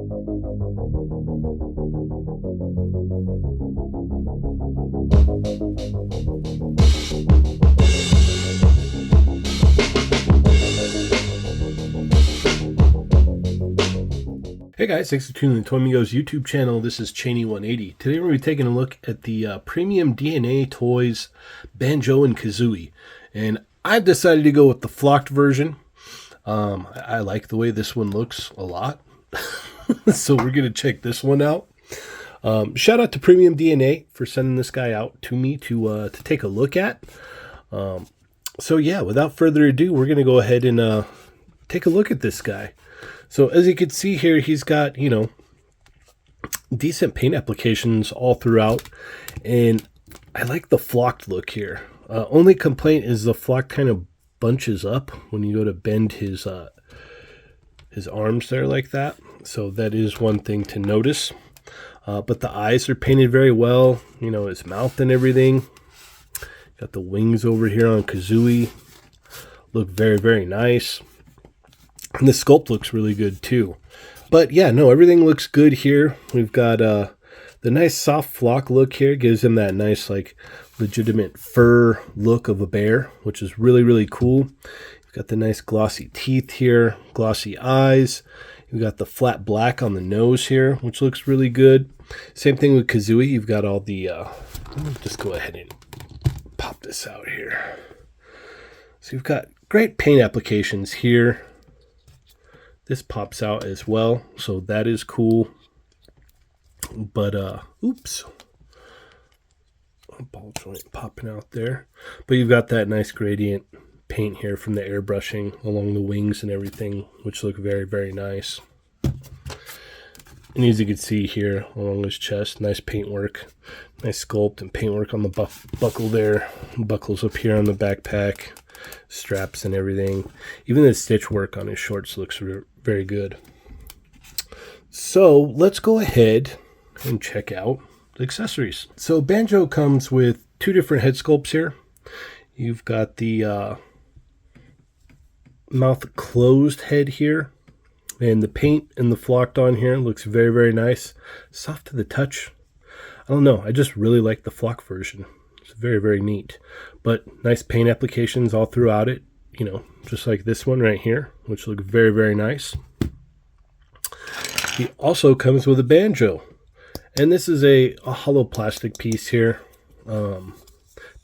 Hey guys, thanks for tuning in to Toy Amigos YouTube channel. This is Cheney180. Today we're going to be taking a look at the Premium DNA Toys Banjo and Kazooie. And I've decided to go with the Flocked version. I like the way this one looks a lot. So we're going to check this one out. Shout out to Premium DNA for sending this guy out to me to take a look at. So yeah, without further ado, we're going to go ahead and take a look at this guy. So as you can see here, he's got, you know, decent paint applications all throughout. And I like the flocked look here. Only complaint is the flock kind of bunches up when you go to bend his arms there like that. So that is one thing to notice. But the eyes are painted very well. You know, his mouth and everything. Got the wings over here on Kazooie. Look very, very nice. And the sculpt looks really good too. But yeah, no, everything looks good here. We've got the nice soft flock look here. Gives him that nice, like, legitimate fur look of a bear, which is really, really cool. You've got the nice glossy teeth here, glossy eyes. You've got the flat black on the nose here, which looks really good. Same thing with Kazooie. You've got all the, let me just go ahead and pop this out here. So you've got great paint applications here. This pops out as well, so that is cool. But, oops. Ball joint popping out there. But you've got that nice gradient paint here from the airbrushing along the wings and everything, which look very, very nice. And as you can see here along his chest, nice paintwork, nice sculpt and paintwork on the buckle there. Buckles up here on the backpack, straps and everything. Even the stitch work on his shorts looks very good. So let's go ahead and check out the accessories. So Banjo comes with two different head sculpts here. You've got the mouth closed head here, and the paint and the flocked on here looks very, very nice. Soft to the touch. I don't know, I just really like the flock version. It's very, very neat. But nice paint applications all throughout it, you know, just like this one right here, which look very, very nice. He also comes with a banjo. And this is a hollow plastic piece here.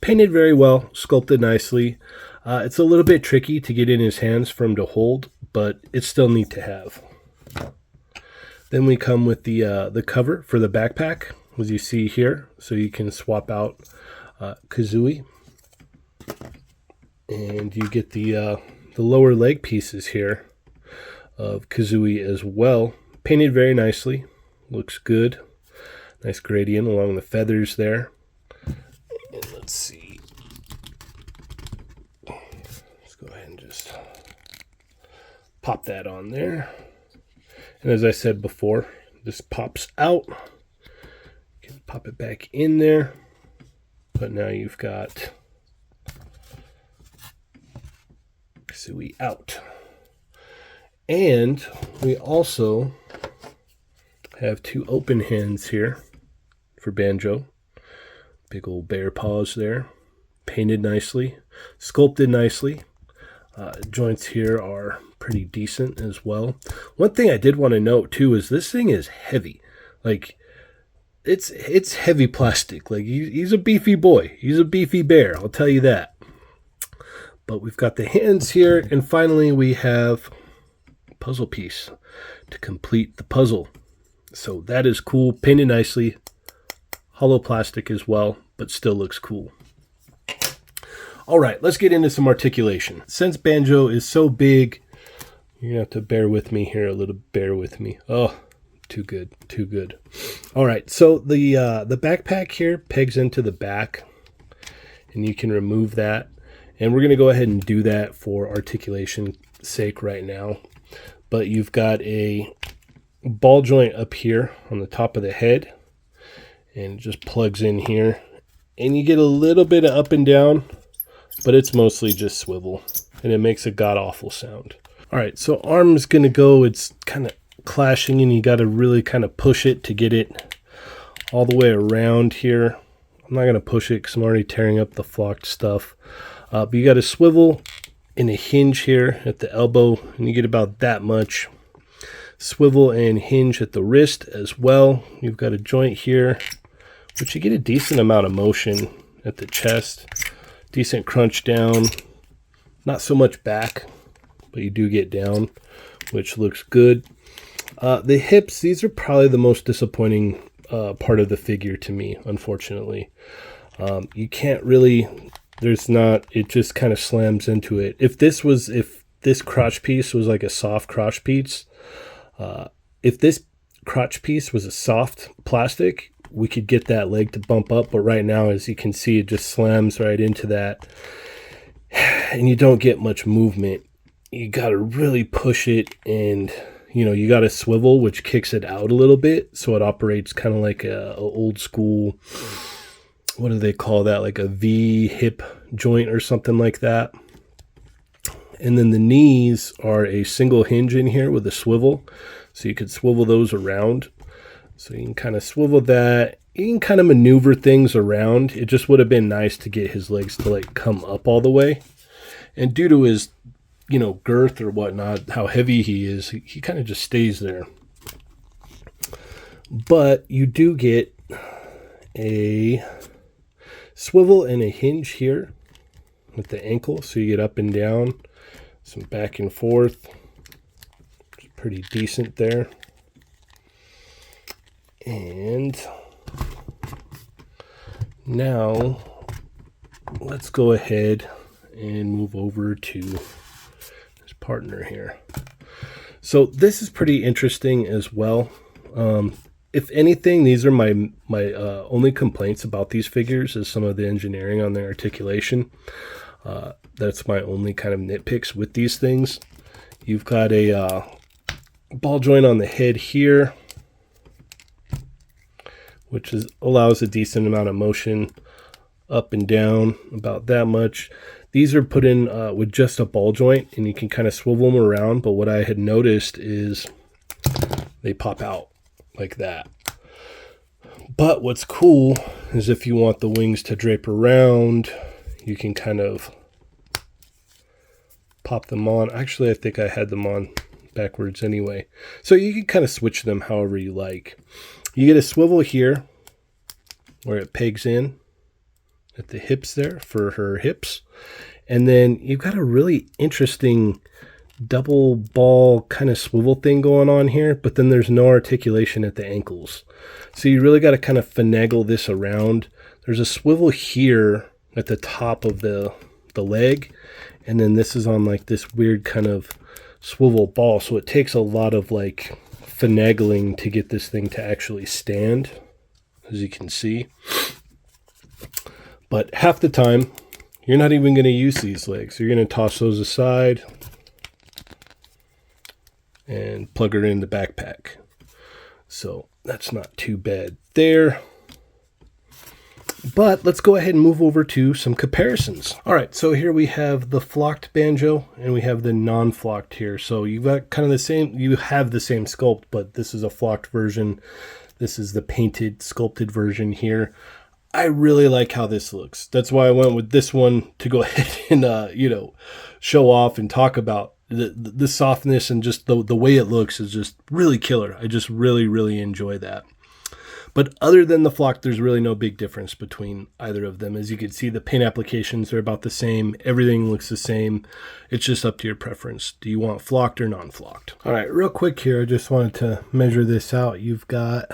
Painted very well, sculpted nicely. It's a little bit tricky to get in his hands for him to hold, but it's still neat to have. Then we come with the cover for the backpack, as you see here. So you can swap out Kazooie. And you get the lower leg pieces here of Kazooie as well. Painted very nicely. Looks good. Nice gradient along the feathers there. And let's see. Let's go ahead and just pop that on there. And as I said before, this pops out. You can pop it back in there. But now you've got Kazooie out. And we also have two open hands here for Banjo. Big old bear paws there. Painted nicely. Sculpted nicely. Joints here are pretty decent as well. One thing I did want to note too is this thing is heavy. Like, it's heavy plastic. Like, he's a beefy boy. He's a beefy bear, I'll tell you that. But we've got the hands here, and finally we have a puzzle piece to complete the puzzle. So that is cool. Painted nicely. Hollow plastic as well, but still looks cool. All right, let's get into some articulation. Since Banjo is so big, you're gonna have to bear with me here a little. Bear with me. Oh, too good, too good. All right, so the backpack here pegs into the back, and you can remove that. And we're gonna go ahead and do that for articulation sake right now. But you've got a ball joint up here on the top of the head, and it just plugs in here, and you get a little bit of up and down, but it's mostly just swivel, and it makes a god-awful sound. All right, so arm's gonna go, it's kind of clashing, and you got to really kind of push it to get it all the way around here. I'm not going to push it because I'm already tearing up the flocked stuff. But you got a swivel and a hinge here at the elbow, and you get about that much. Swivel and hinge at the wrist as well. You've got a joint here, which you get a decent amount of motion at the chest. Decent crunch down. Not so much back, but you do get down, which looks good. The hips, these are probably the most disappointing part of the figure to me, unfortunately. You can't really, it just kind of slams into it. If this crotch piece was like a soft crotch piece, if this crotch piece was a soft plastic, we could get that leg to bump up, but right now, as you can see, it just slams right into that, and you don't get much movement. You got to really push it, and you got a swivel, which kicks it out a little bit, so it operates kind of like a old school, what do they call that, like a V hip joint or something like that. And then the knees are a single hinge in here with a swivel, so you could swivel those around. So you can kind of swivel that. You can kind of maneuver things around. It just would have been nice to get his legs to like come up all the way. And due to his, girth or whatnot, how heavy he is, he kind of just stays there. But you do get a swivel and a hinge here with the ankle, so you get up and down, some back and forth. It's pretty decent there. And now let's go ahead and move over to his partner here. So this is pretty interesting as well. If anything, these are my only complaints about these figures is some of the engineering on their articulation. That's my only kind of nitpicks with these things. You've got a ball joint on the head here, which allows a decent amount of motion up and down, about that much. These are put in with just a ball joint, and you can kind of swivel them around, but what I had noticed is they pop out like that. But what's cool is if you want the wings to drape around, you can kind of pop them on. Actually, I think I had them on backwards anyway. So you can kind of switch them however you like. You get a swivel here where it pegs in at the hips there for her hips. And then you've got a really interesting double ball kind of swivel thing going on here, but then there's no articulation at the ankles. So you really got to kind of finagle this around. There's a swivel here at the top of the leg, and then this is on like this weird kind of swivel ball. So it takes a lot of like finagling to get this thing to actually stand, as you can see. But half the time, you're not even going to use these legs. You're going to toss those aside and plug her in the backpack. So that's not too bad there. But let's go ahead and move over to some comparisons. All right, so here we have the flocked banjo and we have the non-flocked here. So you've got kind of the same, you have the same sculpt, but this is a flocked version. This is the painted, sculpted version here. I really like how this looks. That's why I went with this one to go ahead and, show off and talk about the softness, and just the way it looks is just really killer. I just really, really enjoy that. But other than the flock, there's really no big difference between either of them. As you can see, the paint applications are about the same. Everything looks the same. It's just up to your preference. Do you want flocked or non-flocked? All right, real quick here, I just wanted to measure this out. You've got,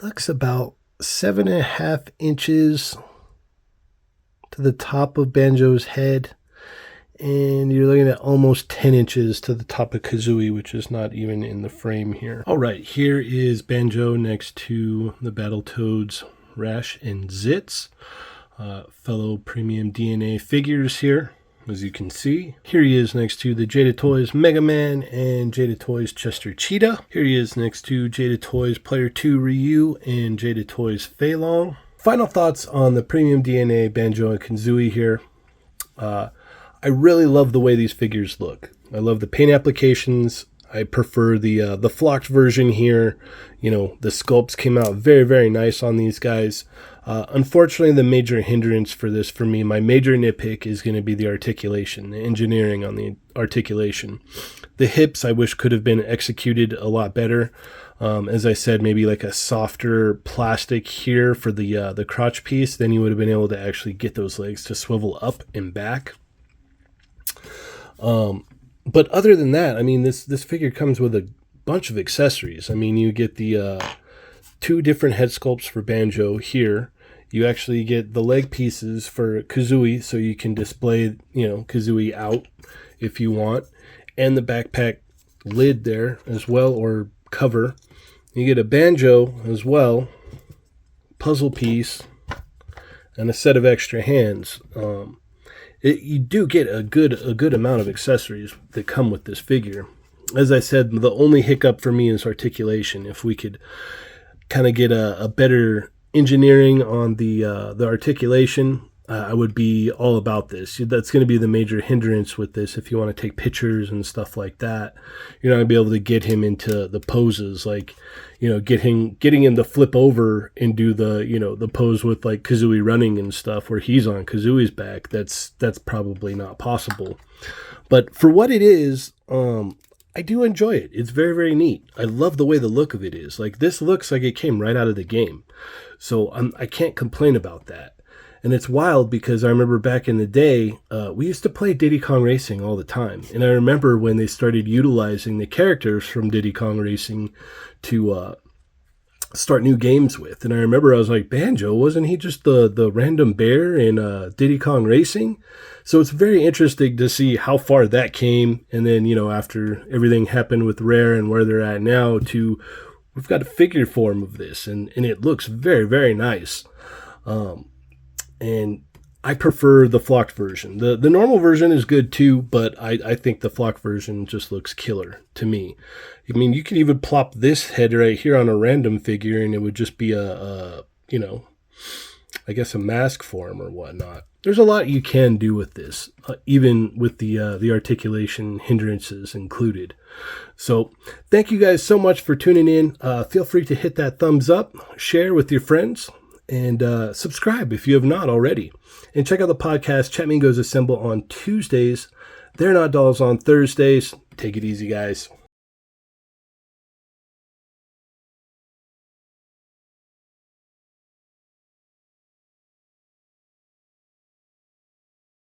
looks about 7.5 inches to the top of Banjo's head. And you're looking at almost 10 inches to the top of Kazooie, which is not even in the frame here. All right, here is Banjo next to the Battletoads, Rash and Zitz, fellow premium DNA figures here, as you can see. Here he is next to the Jada Toys Mega Man and Jada Toys Chester Cheetah. Here he is next to Jada Toys Player 2 Ryu and Jada Toys Fei Long. Final thoughts on the premium DNA Banjo and Kazooie here. I really love the way these figures look. I love the paint applications. I prefer the flocked version here. You know, the sculpts came out very, very nice on these guys. Unfortunately, the major hindrance for this, for me, my major nitpick is going to be the articulation, the engineering on the articulation. The hips, I wish could have been executed a lot better. As I said, maybe like a softer plastic here for the crotch piece. Then you would have been able to actually get those legs to swivel up and back. But other than that, I mean, this figure comes with a bunch of accessories. I mean, you get the 2 different head sculpts for Banjo here. You actually get the leg pieces for Kazooie, so you can display, you know, Kazooie out if you want. And the backpack lid there as well, or cover. You get a Banjo as well, puzzle piece, and a set of extra hands. You do get a good amount of accessories that come with this figure. As I said, the only hiccup for me is articulation. If we could kind of get a better engineering on the articulation, I would be all about this. That's going to be the major hindrance with this. If you want to take pictures and stuff like that, you're not going to be able to get him into the poses, like, you know, getting him to flip over and do the, you know, the pose with like Kazooie running and stuff where he's on Kazooie's back. That's probably not possible. But for what it is, I do enjoy it. It's very, very neat. I love the way the look of it is. Like, this looks like it came right out of the game. So I can't complain about that. And it's wild because I remember back in the day, we used to play Diddy Kong Racing all the time. And I remember when they started utilizing the characters from Diddy Kong Racing to start new games with. And I remember I was like, Banjo, wasn't he just the random bear in Diddy Kong Racing? So it's very interesting to see how far that came. And then, you know, after everything happened with Rare and where they're at now, to we've got a figure form of this. And it looks very, very nice. And I prefer the flocked version. The normal version is good too, but I think the flocked version just looks killer to me. I mean, you could even plop this head right here on a random figure and it would just be a you know, I guess a mask form or whatnot. There's a lot you can do with this, even with the articulation hindrances included. So thank you guys so much for tuning in. Feel free to hit that thumbs up, share with your friends, and subscribe if you have not already. And check out the podcast, Chat Mingos Assemble, on Tuesdays. They're Not Dolls on Thursdays. Take it easy, guys.